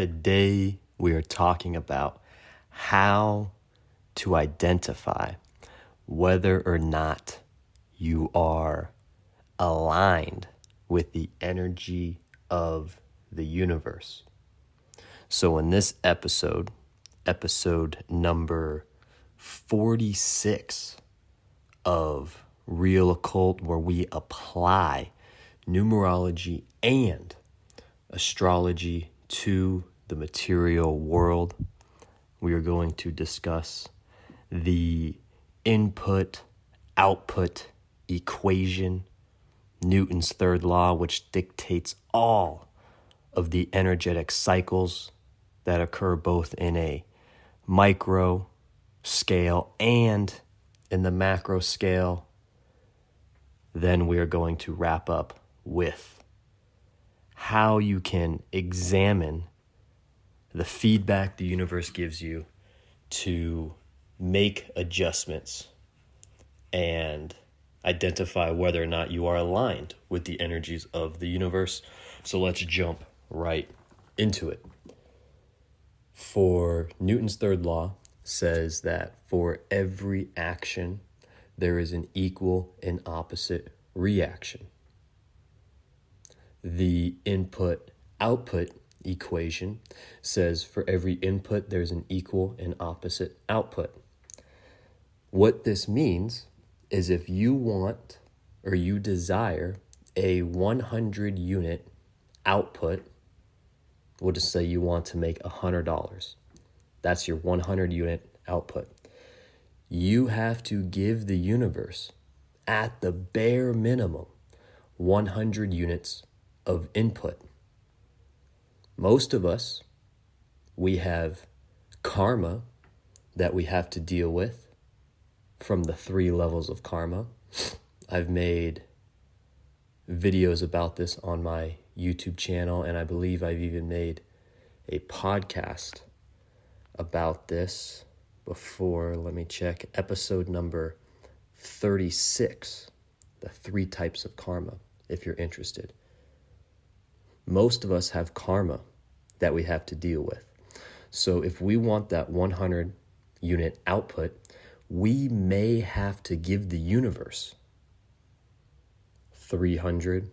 Today, we are talking about how to identify whether or not you are aligned with the energy of the universe. So in this episode number 46 of Real Occult, where we apply numerology and astrology to the material world, we are going to discuss the input-output equation, Newton's third law, which dictates all of the energetic cycles that occur both in a micro scale and in the macro scale. Then we are going to wrap up with how you can examine the feedback the universe gives you to make adjustments and identify whether or not you are aligned with the energies of the universe. So let's jump right into it. For Newton's third law says that for every action, there is an equal and opposite reaction. The input-output equation says for every input, there's an equal and opposite output. What this means is if you want or you desire a 100 unit output, we'll just say you want to make $100. That's your 100 unit output. You have to give the universe, at the bare minimum, 100 units of input. Most of us, we have karma that we have to deal with from the 3 levels of karma. I've made videos about this on my YouTube channel, and I believe I've even made a podcast about this before. Let me check. Episode number 36, the 3 types of karma, if you're interested. Most of us have karma that we have to deal with. So if we want that 100 unit output, we may have to give the universe 300,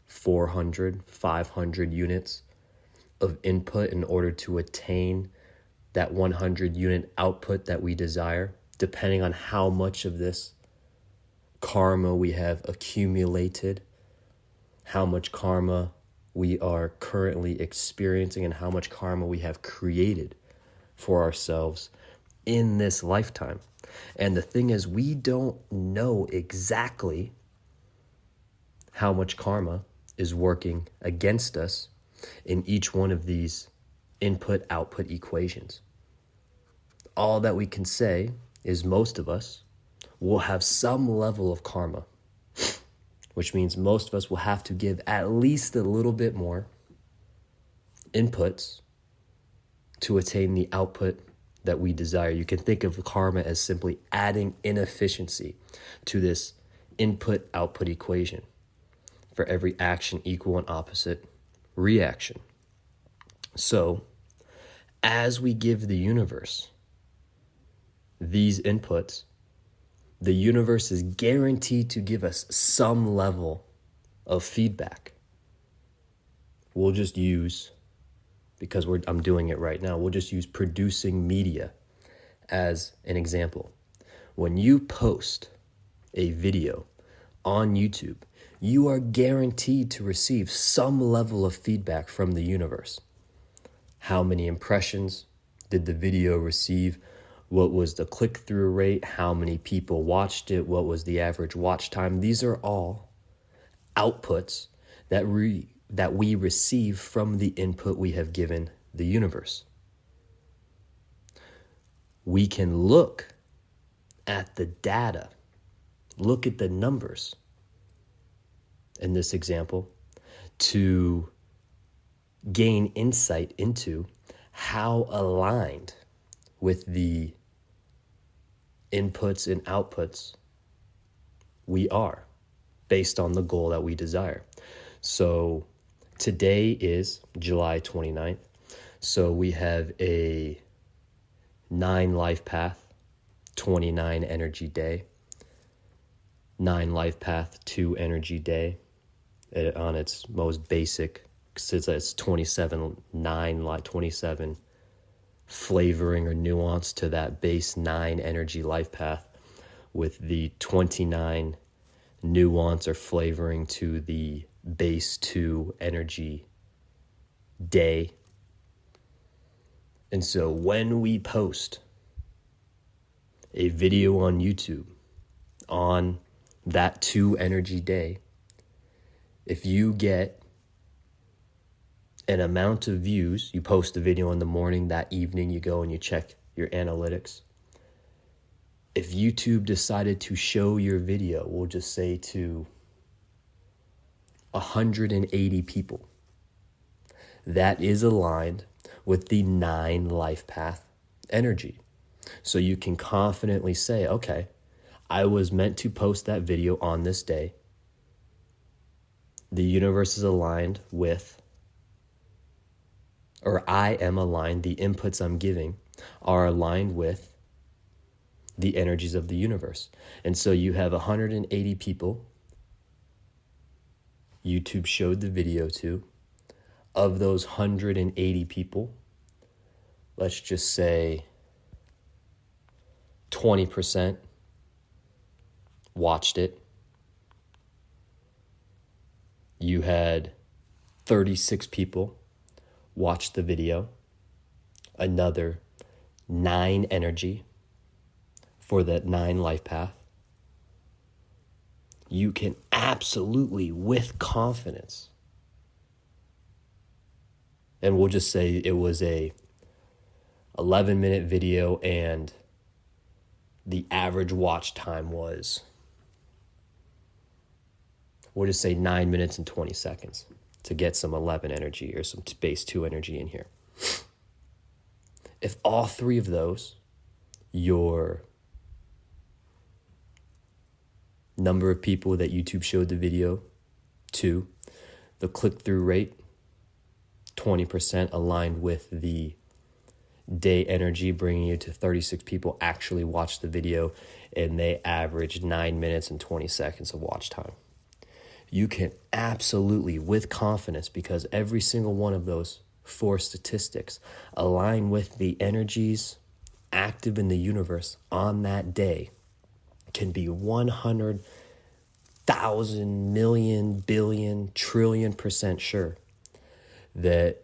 400, 500 units of input in order to attain that 100 unit output that we desire, depending on how much of this karma we have accumulated, how much karma we are currently experiencing, and how much karma we have created for ourselves in this lifetime. And the thing is, we don't know exactly how much karma is working against us in each one of these input-output equations. All that we can say is most of us will have some level of karma, which means most of us will have to give at least a little bit more inputs to attain the output that we desire. You can think of karma as simply adding inefficiency to this input-output equation. For every action, equal and opposite reaction. So, as we give the universe these inputs, the universe is guaranteed to give us some level of feedback. We'll just use, because I'm doing it right now, we'll just use producing media as an example. When you post a video on YouTube, you are guaranteed to receive some level of feedback from the universe. How many impressions did the video receive? What was the click-through rate? How many people watched it? What was the average watch time? These are all outputs that we receive from the input we have given the universe. We can look at the data, look at the numbers in this example to gain insight into how aligned with the inputs and outputs we are based on the goal that we desire. So Today is July 29th. So we have a 9 life path, 29 energy day, 9 life path, 2 energy day on its most basic, since it's 27, 27 flavoring or nuance to that base 9 energy life path, with the 29 nuance or flavoring to the base 2 energy day. And so when we post a video on YouTube on that 2 energy day, if you get an amount of views, you post the video in the morning, that evening you go and you check your analytics. If YouTube decided to show your video, we'll just say to 180 people, that is aligned with the 9 life path energy. So you can confidently say, okay, I was meant to post that video on this day. The universe is aligned with, or I am aligned, the inputs I'm giving are aligned with the energies of the universe. And so you have 180 people YouTube showed the video to. Of those 180 people, let's just say 20% watched it. You had 36 people watch the video, another 9 energy for that 9 life path. You can absolutely, with confidence, and we'll just say it was a 11-minute video and the average watch time was, we'll just say 9 minutes and 20 seconds to get some 11 energy or some base 2 energy in here. If all 3 of those, your number of people that YouTube showed the video to, the click-through rate, 20% aligned with the day energy, bringing you to 36 people actually watched the video, and they averaged 9 minutes and 20 seconds of watch time. You can absolutely, with confidence, because every single one of those 4 statistics align with the energies active in the universe on that day, can be 100,000 million, billion, trillion% sure that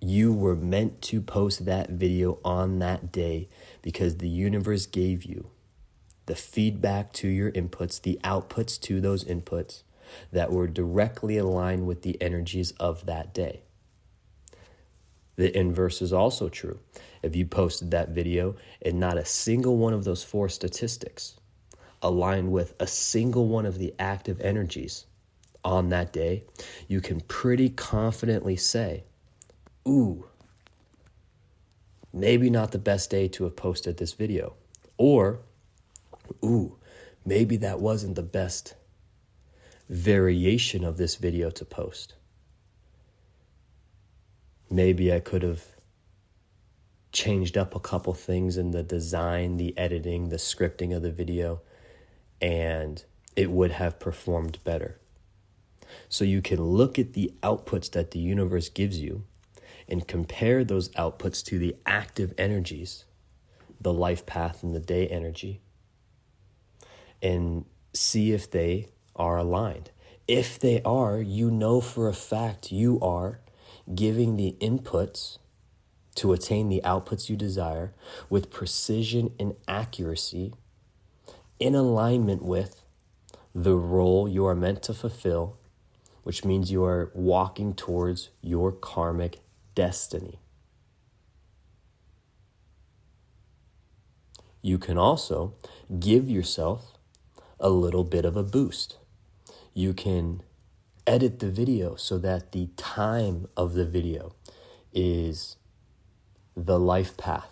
you were meant to post that video on that day, because the universe gave you the feedback to your inputs, the outputs to those inputs that were directly aligned with the energies of that day. The inverse is also true. If you posted that video and not a single one of those 4 statistics aligned with a single one of the active energies on that day, you can pretty confidently say, ooh, maybe not the best day to have posted this video. Or, ooh, maybe that wasn't the best variation of this video to post. Maybe I could have changed up a couple things in the design, the editing, the scripting of the video, and it would have performed better. So you can look at the outputs that the universe gives you and compare those outputs to the active energies, the life path and the day energy, and see if they are aligned. If they are, you know for a fact you are giving the inputs to attain the outputs you desire with precision and accuracy, in alignment with the role you are meant to fulfill, which means you are walking towards your karmic destiny. You can also give yourself a little bit of a boost. You can edit the video so that the time of the video is the life path.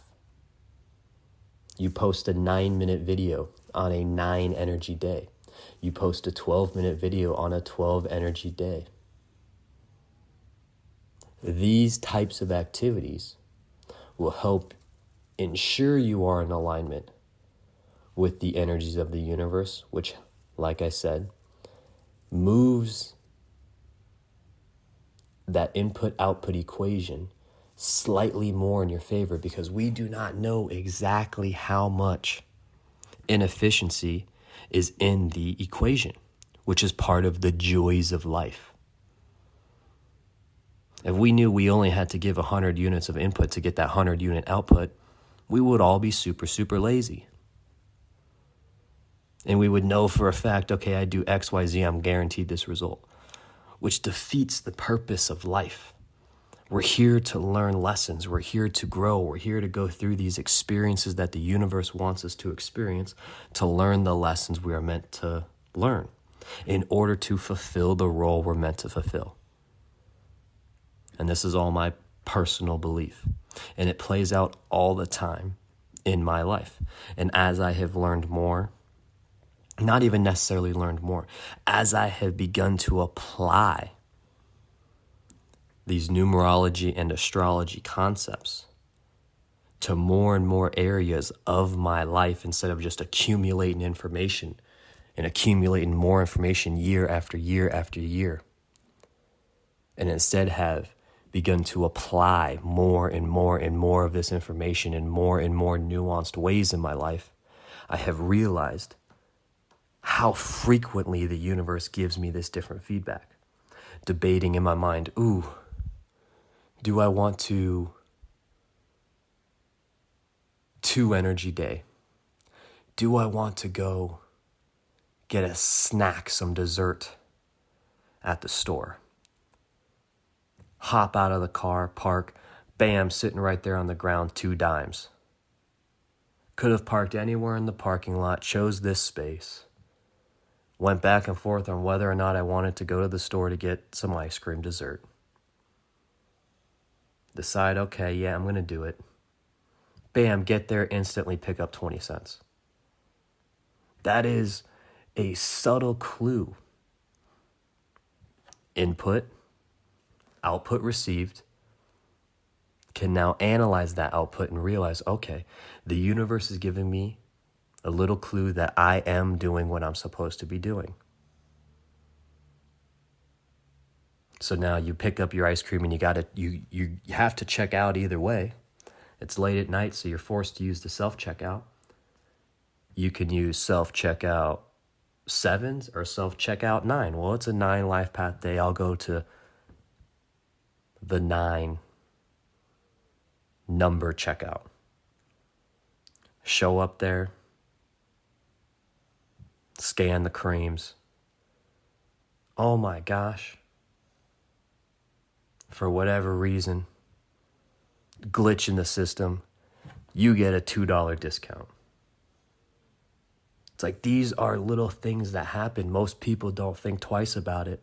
You post a 9-minute video on a 9 energy day. You post a 12-minute video on a 12 energy day. These types of activities will help ensure you are in alignment with the energies of the universe, which, like I said, moves that input-output equation slightly more in your favor, because we do not know exactly how much inefficiency is in the equation, which is part of the joys of life. If we knew we only had to give 100 units of input to get that 100 unit output, we would all be super, super lazy. And we would know for a fact, okay, I do X, Y, Z, I'm guaranteed this result, which defeats the purpose of life. We're here to learn lessons. We're here to grow. We're here to go through these experiences that the universe wants us to experience, to learn the lessons we are meant to learn in order to fulfill the role we're meant to fulfill. And this is all my personal belief. And it plays out all the time in my life. And as I have learned more, not even necessarily learned more, as I have begun to apply these numerology and astrology concepts to more and more areas of my life, instead of just accumulating information and accumulating more information year after year after year, and instead have begun to apply more and more and more of this information in more and more nuanced ways in my life, I have realized how frequently the universe gives me this different feedback. Debating in my mind, do I want to 2 energy day? Do I want to go get a snack, some dessert at the store? Hop out of the car, park, bam, sitting right there on the ground, 2 dimes. Could have parked anywhere in the parking lot, chose this space. Went back and forth on whether or not I wanted to go to the store to get some ice cream dessert. Decide, okay, yeah, I'm going to do it. Bam, get there, instantly pick up 20 cents. That is a subtle clue. Input, output received, can now analyze that output and realize, okay, the universe is giving me a little clue that I am doing what I'm supposed to be doing. So now you pick up your ice cream and you have to check out either way. It's late at night, so you're forced to use the self-checkout. You can use self-checkout 7s or self-checkout 9. Well, it's a 9 life path day. I'll go to the 9 number checkout. Show up there, scan the creams. Oh my gosh. For whatever reason, glitch in the system, you get a $2 discount. It's like, these are little things that happen. Most people don't think twice about it.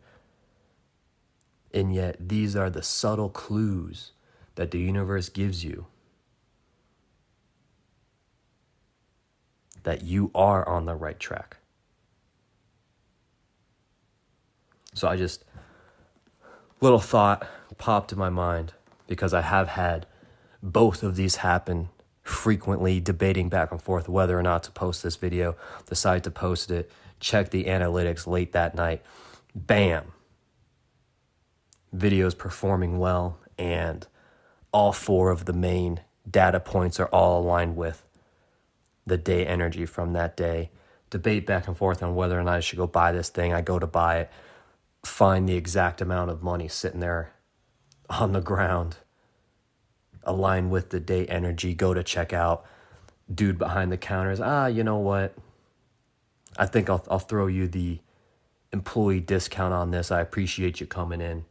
And yet these are the subtle clues that the universe gives you that you are on the right track. So little thought popped in my mind, because I have had both of these happen frequently, debating back and forth whether or not to post this video, decide to post it, check the analytics late that night, bam, video's performing well, and all 4 of the main data points are all aligned with the day energy from that day. Debate back and forth on whether or not I should go buy this thing. I go to buy it, find the exact amount of money sitting there on the ground, align with the day energy, go to check out. Dude behind the counter is, you know what? I think I'll throw you the employee discount on this. I appreciate you coming in.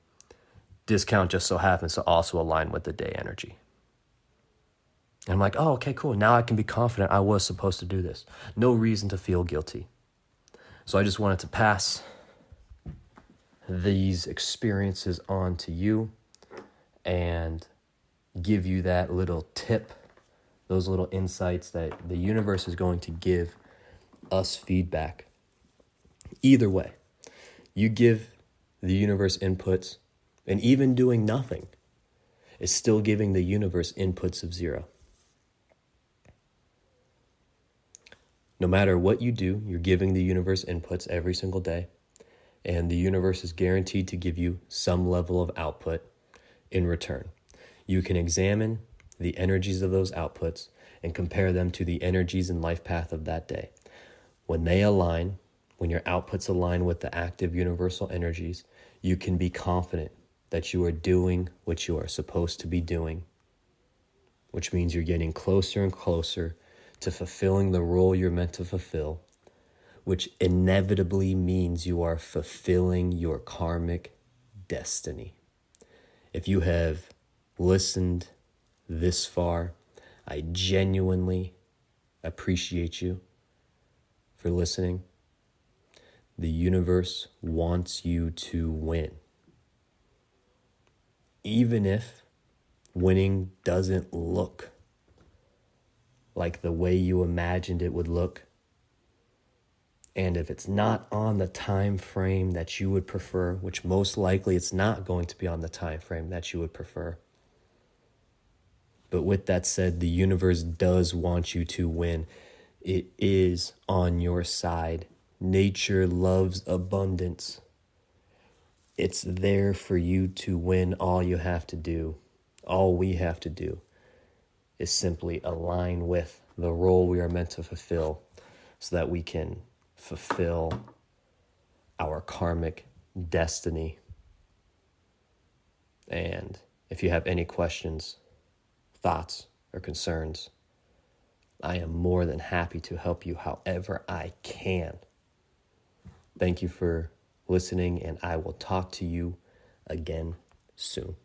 Discount just so happens to also align with the day energy. And I'm like, oh, okay, cool. Now I can be confident I was supposed to do this. No reason to feel guilty. So I just wanted to pass these experiences on to you and give you that little tip, those little insights that the universe is going to give us feedback. Either way, you give the universe inputs, and even doing nothing is still giving the universe inputs of 0. No matter what you do, you're giving the universe inputs every single day, and the universe is guaranteed to give you some level of output in return. You can examine the energies of those outputs and compare them to the energies and life path of that day. When they align, when your outputs align with the active universal energies, you can be confident that you are doing what you are supposed to be doing, which means you're getting closer and closer to fulfilling the role you're meant to fulfill, which inevitably means you are fulfilling your karmic destiny. If you have listened this far, I genuinely appreciate you for listening. The universe wants you to win. Even if winning doesn't look like the way you imagined it would look, and if it's not on the time frame that you would prefer, which most likely it's not going to be on the time frame that you would prefer. But with that said, the universe does want you to win. It is on your side. Nature loves abundance. It's there for you to win. All you have to do, all we have to do, is simply align with the role we are meant to fulfill so that we can fulfill our karmic destiny. And if you have any questions, thoughts, or concerns, I am more than happy to help you however I can. Thank you for listening, and I will talk to you again soon.